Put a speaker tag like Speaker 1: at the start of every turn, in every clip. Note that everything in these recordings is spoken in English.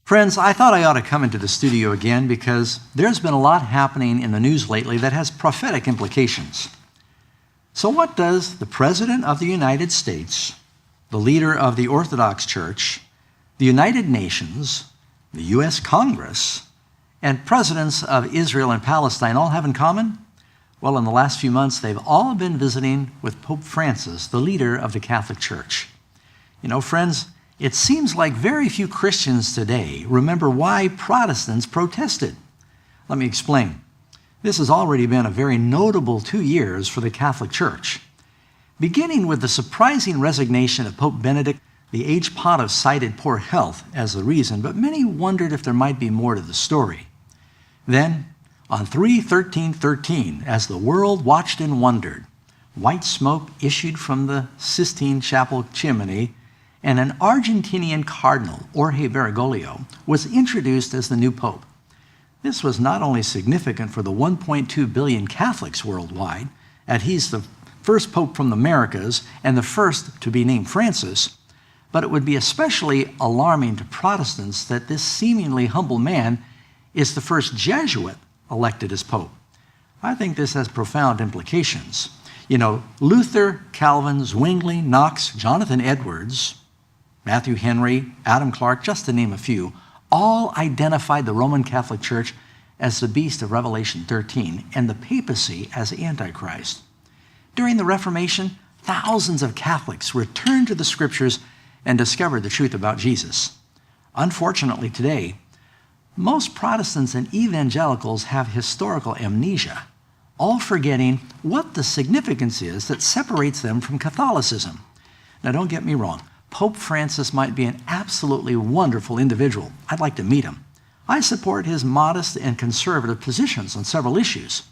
Speaker 1: Friends, I thought I ought to come into the studio again because there's been a lot happening in the news lately that has prophetic implications. So what does the President of the United States, the leader of the Orthodox Church, the United Nations, the U.S. Congress, and presidents of Israel and Palestine all have in common? Well, in the last few months, they've all been visiting with Pope Francis, the leader of the Catholic Church. You know, friends, it seems like very few Christians today remember why Protestants protested. Let me explain. This has already been a very notable 2 years for the Catholic Church. Beginning with the surprising resignation of Pope Benedict, the aged pontiff cited poor health as the reason, but many wondered if there might be more to the story. Then, on 3/13/13, as the world watched and wondered, white smoke issued from the Sistine Chapel chimney, and an Argentinian cardinal, Jorge Bergoglio, was introduced as the new pope. This was not only significant for the 1.2 billion Catholics worldwide, as he's the first pope from the Americas and the first to be named Francis, but it would be especially alarming to Protestants that this seemingly humble man is the first Jesuit elected as pope. I think this has profound implications. You know, Luther, Calvin, Zwingli, Knox, Jonathan Edwards, Matthew Henry, Adam Clark, just to name a few, all identified the Roman Catholic Church as the beast of Revelation 13 and the papacy as Antichrist. During the Reformation, thousands of Catholics returned to the scriptures and discovered the truth about Jesus. Unfortunately today, most Protestants and evangelicals have historical amnesia, all forgetting what the significance is that separates them from Catholicism. Now don't get me wrong, Pope Francis might be an absolutely wonderful individual. I'd like to meet him. I support his modest and conservative positions on several issues.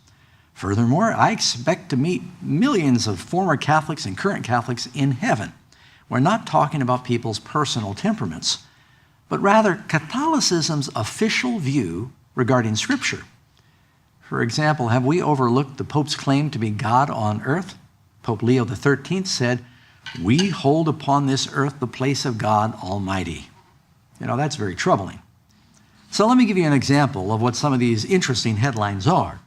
Speaker 1: Furthermore, I expect to meet millions of former Catholics and current Catholics in heaven. We're not talking about people's personal temperaments, but rather Catholicism's official view regarding Scripture. For example, have we overlooked the Pope's claim to be God on earth? Pope Leo XIII said, "We hold upon this earth the place of God Almighty." You know, that's very troubling. So let me give you an example of what some of these interesting headlines are.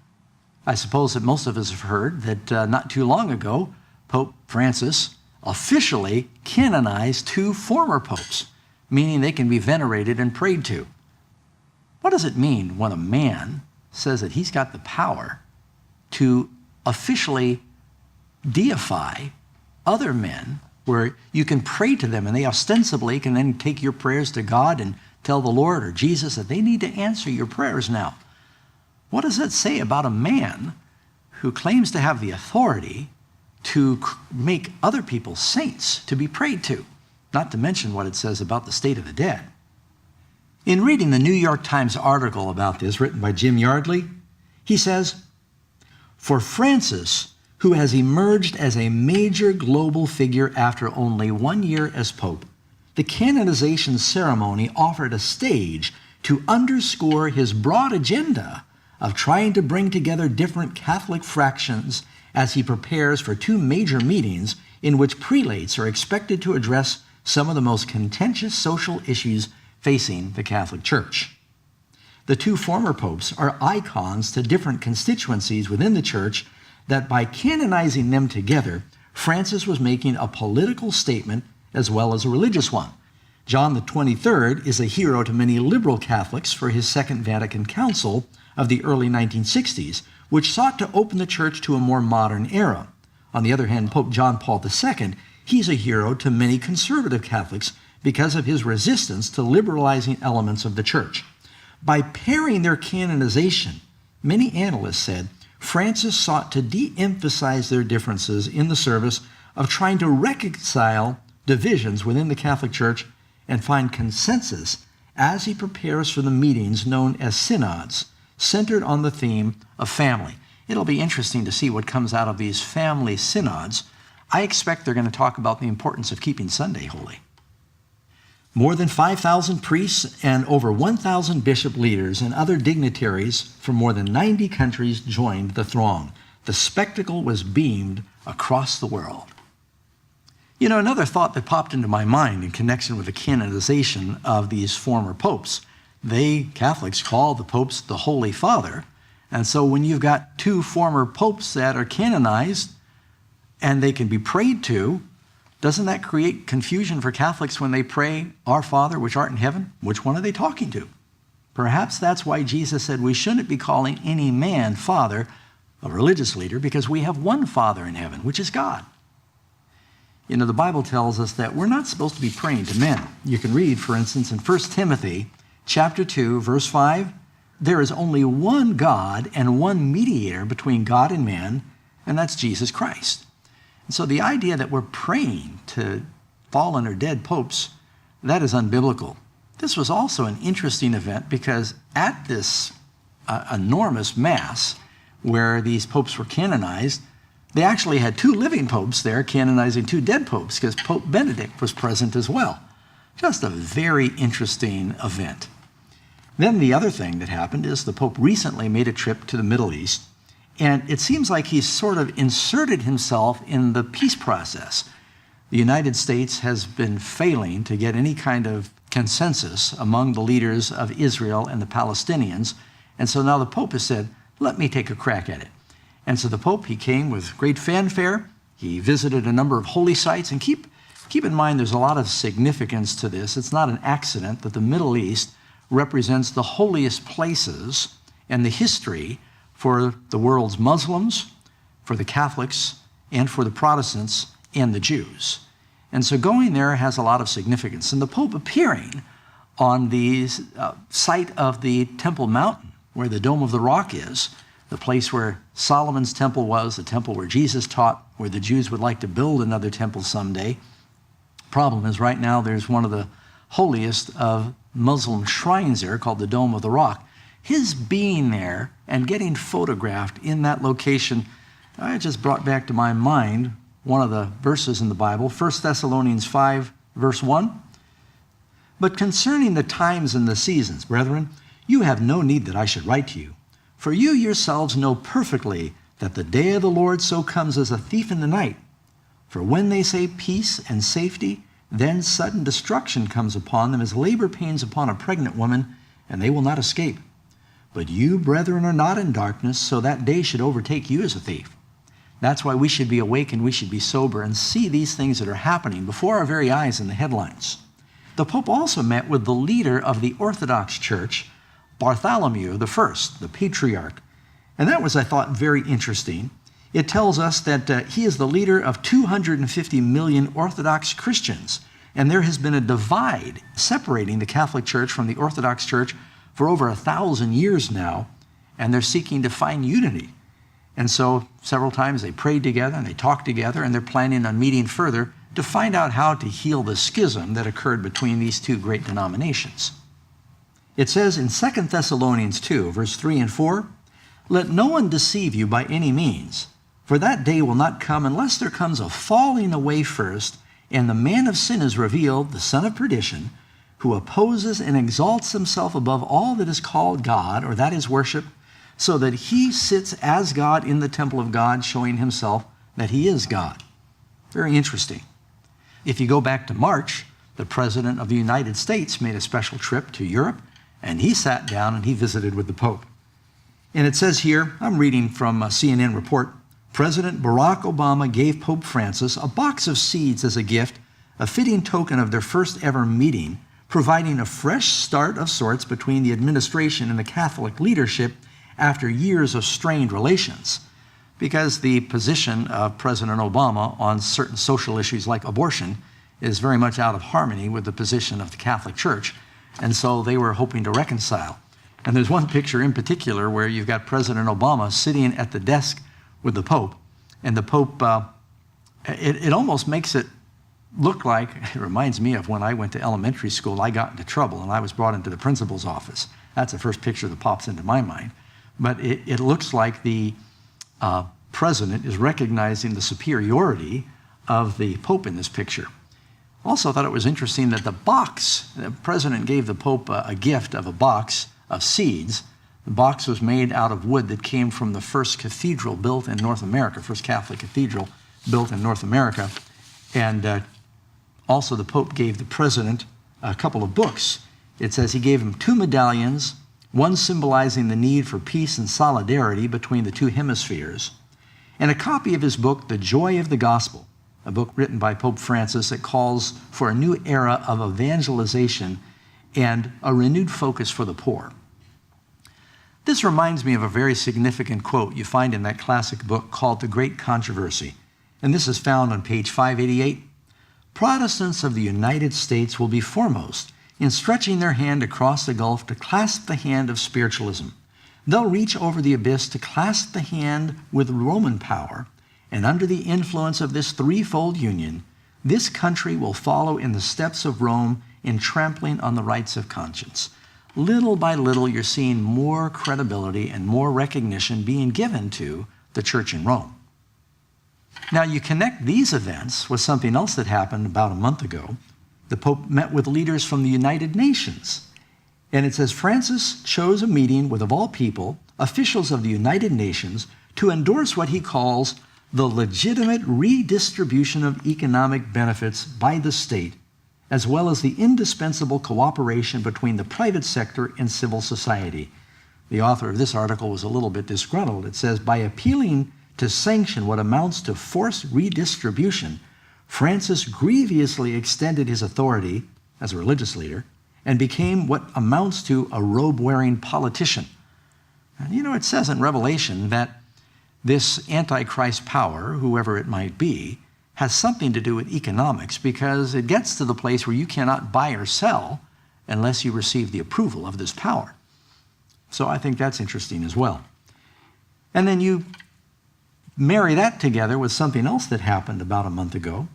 Speaker 1: I suppose that most of us have heard that not too long ago, Pope Francis officially canonized 2 former popes, meaning they can be venerated and prayed to. What does it mean when a man says that he's got the power to officially deify other men, where you can pray to them and they ostensibly can then take your prayers to God and tell the Lord or Jesus that they need to answer your prayers now? What does that say about a man who claims to have the authority to make other people saints to be prayed to? Not to mention what it says about the state of the dead. In reading the New York Times article about this, written by Jim Yardley, he says, "For Francis, who has emerged as a major global figure after only 1 year as Pope, the canonization ceremony offered a stage to underscore his broad agenda of trying to bring together different Catholic fractions as he prepares for 2 major meetings in which prelates are expected to address some of the most contentious social issues facing the Catholic Church. The 2 former popes are icons to different constituencies within the Church that by canonizing them together, Francis was making a political statement as well as a religious one. John the 23rd is a hero to many liberal Catholics for his Second Vatican Council of the early 1960s, which sought to open the Church to a more modern era. On the other hand, Pope John Paul II, he's a hero to many conservative Catholics because of his resistance to liberalizing elements of the Church. By pairing their canonization, many analysts said Francis sought to de-emphasize their differences in the service of trying to reconcile divisions within the Catholic Church and find consensus as he prepares for the meetings known as synods, centered on the theme of family. It'll be interesting to see what comes out of these family synods. I expect they're going to talk about the importance of keeping Sunday holy. More than 5,000 priests and over 1,000 bishop leaders and other dignitaries from more than 90 countries joined the throng. The spectacle was beamed across the world. You know, another thought that popped into my mind in connection with the canonization of these former popes Catholics, call the popes the Holy Father. And so when you've got two former popes that are canonized and they can be prayed to, doesn't that create confusion for Catholics when they pray, Our Father, which art in heaven? Which one are they talking to? Perhaps that's why Jesus said we shouldn't be calling any man father, a religious leader, because we have one Father in heaven, which is God. You know, the Bible tells us that we're not supposed to be praying to men. You can read, for instance, in 1 Timothy chapter 2, verse 5, there is only one God and one mediator between God and man, and that's Jesus Christ. And so the idea that we're praying to fallen or dead popes, that is unbiblical. This was also an interesting event because at this enormous mass where these popes were canonized, they actually had two living popes there canonizing two dead popes because Pope Benedict was present as well. Just a very interesting event. Then the other thing that happened is the Pope recently made a trip to the Middle East, and it seems like he's sort of inserted himself in the peace process. The United States has been failing to get any kind of consensus among the leaders of Israel and the Palestinians, and so now the Pope has said, let me take a crack at it. And so the Pope, he came with great fanfare. He visited a number of holy sites, and keep in mind there's a lot of significance to this. It's not an accident that the Middle East represents the holiest places and the history for the world's Muslims, for the Catholics, and for the Protestants and the Jews. And so going there has a lot of significance. And the Pope appearing on the site of the Temple Mountain, where the Dome of the Rock is, the place where Solomon's temple was, the temple where Jesus taught, where the Jews would like to build another temple someday. Problem is right now there's one of the holiest of Muslim shrines there called the Dome of the Rock. His being there and getting photographed in that location, I just brought back to my mind one of the verses in the Bible, 1 Thessalonians 5, verse 1. But concerning the times and the seasons, brethren, you have no need that I should write to you, for you yourselves know perfectly that the day of the Lord so comes as a thief in the night. For when they say peace and safety, then sudden destruction comes upon them as labor pains upon a pregnant woman, and they will not escape. But you, brethren, are not in darkness, so that day should overtake you as a thief. That's why we should be awake and we should be sober and see these things that are happening before our very eyes in the headlines. The Pope also met with the leader of the Orthodox Church, Bartholomew I, the patriarch. And that was, I thought, very interesting. It tells us that he is the leader of 250 million Orthodox Christians. And there has been a divide separating the Catholic Church from the Orthodox Church for over 1,000 years now, and they're seeking to find unity. And so several times they prayed together and they talked together, and they're planning on meeting further to find out how to heal the schism that occurred between these two great denominations. It says in 2 Thessalonians 2, verse 3 and 4, let no one deceive you by any means, for that day will not come unless there comes a falling away first, and the man of sin is revealed, the son of perdition, who opposes and exalts himself above all that is called God, or that is worship, so that he sits as God in the temple of God, showing himself that he is God. Very interesting. If you go back to March, the President of the United States made a special trip to Europe, and he sat down and he visited with the Pope. And it says here, I'm reading from a CNN report, President Barack Obama gave Pope Francis a box of seeds as a gift, a fitting token of their first ever meeting, providing a fresh start of sorts between the administration and the Catholic leadership after years of strained relations. Because the position of President Obama on certain social issues like abortion is very much out of harmony with the position of the Catholic Church. And so they were hoping to reconcile. And there's one picture in particular where you've got President Obama sitting at the desk with the Pope. And the Pope, it almost makes it look like, it reminds me of when I went to elementary school, I got into trouble and I was brought into the principal's office. That's the first picture that pops into my mind. But it looks like the president is recognizing the superiority of the Pope in this picture. Also, I thought it was interesting that the president gave the Pope a gift of a box of seeds. The box was made out of wood that came from the first cathedral built in North America, first Catholic cathedral built in North America. And also the Pope gave the president a couple of books. It says he gave him 2 medallions, one symbolizing the need for peace and solidarity between the 2 hemispheres, and a copy of his book, The Joy of the Gospel, a book written by Pope Francis that calls for a new era of evangelization and a renewed focus for the poor. This reminds me of a very significant quote you find in that classic book called The Great Controversy, and this is found on page 588. Protestants of the United States will be foremost in stretching their hand across the gulf to clasp the hand of spiritualism. They'll reach over the abyss to clasp the hand with Roman power, and under the influence of this threefold union, this country will follow in the steps of Rome in trampling on the rights of conscience. Little by little, you're seeing more credibility and more recognition being given to the church in Rome. Now, you connect these events with something else that happened about a month ago. The Pope met with leaders from the United Nations. And it says, Francis chose a meeting with, of all people, officials of the United Nations to endorse what he calls the legitimate redistribution of economic benefits by the state, as well as the indispensable cooperation between the private sector and civil society. The author of this article was a little bit disgruntled. It says, by appealing to sanction what amounts to forced redistribution, Francis grievously extended his authority as a religious leader and became what amounts to a robe-wearing politician. And you know, it says in Revelation that this Antichrist power, whoever it might be, has something to do with economics, because it gets to the place where you cannot buy or sell unless you receive the approval of this power. So I think that's interesting as well. And then you marry that together with something else that happened about a month ago,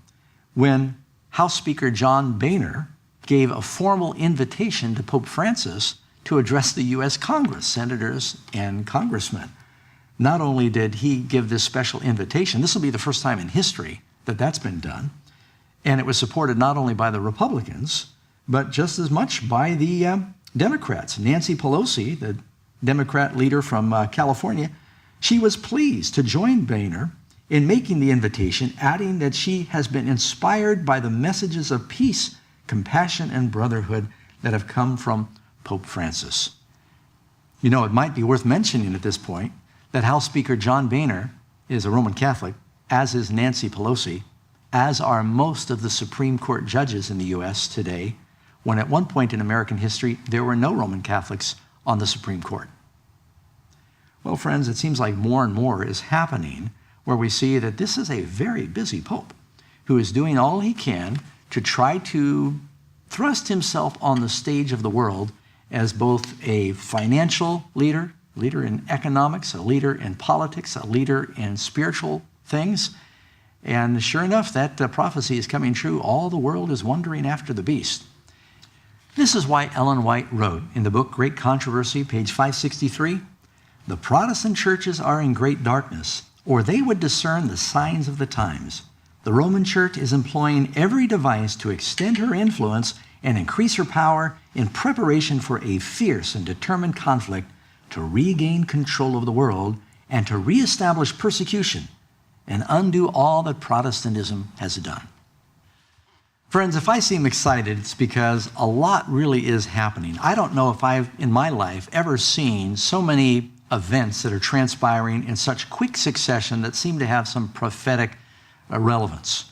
Speaker 1: when House Speaker John Boehner gave a formal invitation to Pope Francis to address the U.S. Congress, senators and congressmen. Not only did he give this special invitation, this will be the first time in history that that's been done, and it was supported not only by the Republicans, but just as much by the Democrats. Nancy Pelosi, the Democrat leader from California, she was pleased to join Boehner in making the invitation, adding that she has been inspired by the messages of peace, compassion, and brotherhood that have come from Pope Francis. You know, it might be worth mentioning at this point that House Speaker John Boehner is a Roman Catholic, as is Nancy Pelosi, as are most of the Supreme Court judges in the U.S. today, when at one point in American history, there were no Roman Catholics on the Supreme Court. Well, friends, it seems like more and more is happening where we see that this is a very busy Pope who is doing all he can to try to thrust himself on the stage of the world as both a financial leader, leader in economics, a leader in politics, a leader in spiritual things. And sure enough, that prophecy is coming true. All the world is wandering after the beast. This is why Ellen White wrote in the book Great Controversy, page 563, the Protestant churches are in great darkness, or they would discern the signs of the times. The Roman Church is employing every device to extend her influence and increase her power in preparation for a fierce and determined conflict to regain control of the world and to reestablish persecution and undo all that Protestantism has done. Friends, if I seem excited, it's because a lot really is happening. I don't know if I've, in my life, ever seen so many events that are transpiring in such quick succession that seem to have some prophetic relevance.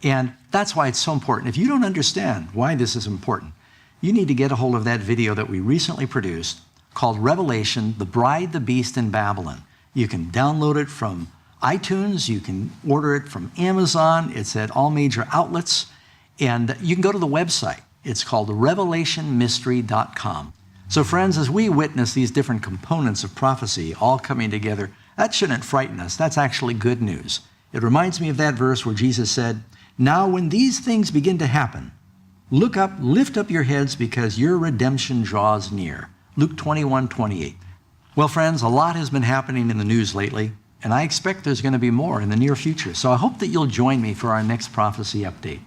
Speaker 1: And that's why it's so important. If you don't understand why this is important, you need to get a hold of that video that we recently produced called Revelation, the Bride, the Beast, and Babylon. You can download it from iTunes. You can order it from Amazon. It's at all major outlets. And you can go to the website. It's called revelationmystery.com. So friends, as we witness these different components of prophecy all coming together, that shouldn't frighten us. That's actually good news. It reminds me of that verse where Jesus said, now when these things begin to happen, look up, lift up your heads because your redemption draws near. Luke 21:28. Well, friends, a lot has been happening in the news lately, and I expect there's going to be more in the near future. So I hope that you'll join me for our next prophecy update.